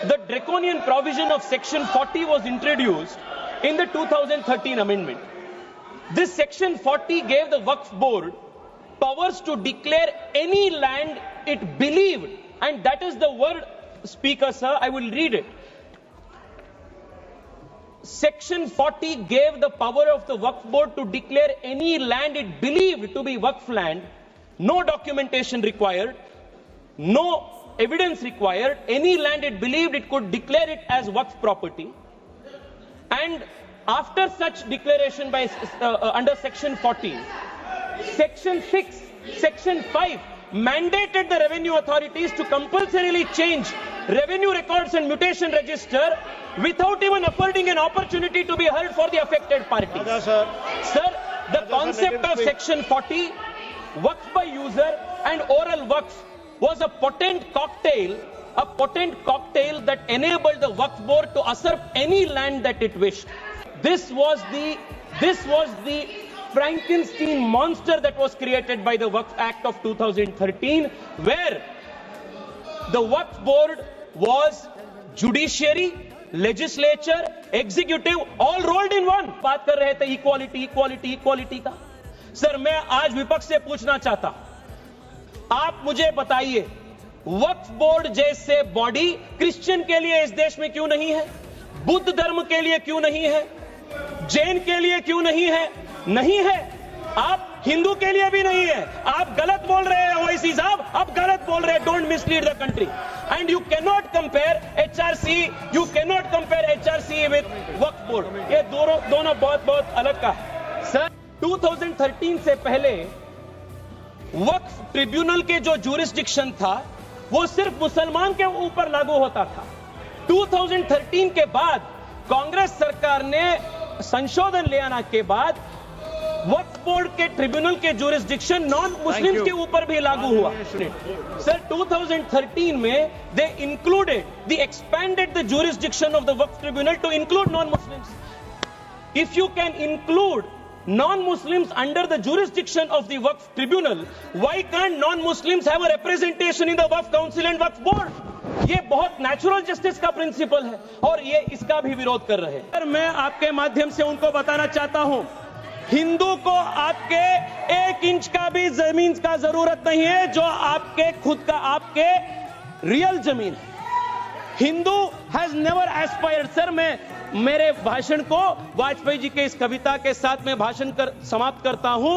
the draconian provision of Section 40 was introduced in the 2013 amendment. This Section 40 gave the Waqf Board powers to declare any land it believed, and that is the word, Speaker sir, I will read it. Section 40 gave the power of the Waqf Board to declare any land it believed to be Waqf land, no documentation required, no evidence required, any land it believed it could declare it as Waqf property. And after such declaration by under Section 14, Section 6, Section 5 mandated the revenue authorities to compulsorily change revenue records and mutation register without even affording an opportunity to be heard for the affected parties. Sir, the concept of Section 40, Waqf by user and oral Waqf was a potent cocktail that enabled the Waqf Board to usurp any land that it wished. This was the Frankenstein monster that was created by the Waqf Act of 2013, where the Waqf Board was judiciary, legislature, executive, all rolled in one. बात कर रहे थे equality का. Sir, मैं आज विपक्ष से पूछना चाहता, आप मुझे बताइए, वक्फ बोर्ड जैसे बॉडी क्रिश्चियन के लिए इस देश में क्यों नहीं है, बुद्ध धर्म के लिए क्यों नहीं है, जैन के लिए क्यों नहीं है? नहीं है. आप हिंदू के लिए भी नहीं है. आप गलत बोल रहे हैं ओवैसी साहब, आप गलत बोल रहे हैं. Don't mislead the country. And you cannot compare HRC with Waqf board. ये दोनों बहुत अलग का है. सर, 2013 से पहले वक्फ ट्रिब्यूनल के जो ज्यूरिसडिक्शन था वो सिर्फ मुसलमान के ऊपर लागू होता था. 2013 के बाद कांग्रेस सरकार ने संशोधन ले आने के बाद वक्फ बोर्ड के ट्रिब्यूनल के ज्यूरिसडिक्शन नॉन मुस्लिम्स के ऊपर भी लागू हुआ. सर, 2013 में they included expanded the jurisdiction of the Waqf tribunal to include non Muslims. If you can include non-Muslims under the jurisdiction of the Waqf Tribunal, why can't non-Muslims have a representation in the Waqf Council and Waqf Board? ये बहुत natural justice का principal है और ये इसका भी विरोध कर रहे हैं. मैं आपके माध्यम से उनको बताना चाहता हूं, हिंदू को आपके 1 इंच का भी जमीन का जरूरत नहीं है जो आपके खुद का आपके रियल जमीन है. Hindu has never aspired. Sir, मैं मेरे भाषण को वाजपेयी जी के इस कविता के साथ में समाप्त करता हूं.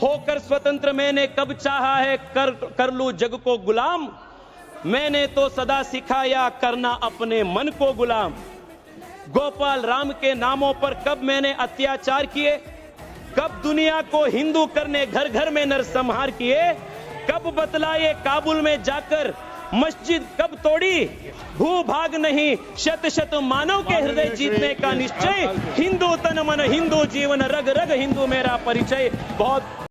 होकर स्वतंत्र मैंने कब चाहा है कर लूं जग को गुलाम, मैंने तो सदा सिखाया करना अपने मन को गुलाम. गोपाल राम के नामों पर कब मैंने अत्याचार किए, कब दुनिया को हिंदू करने घर घर में नरसंहार किए, कब बतलाए काबुल में जाकर मस्जिद कब तोड़ी, भूभाग नहीं शत शत मानव के हृदय जीतने का निश्चय, हिंदू तन मन हिंदू जीवन रग रग हिंदू मेरा परिचय. बहुत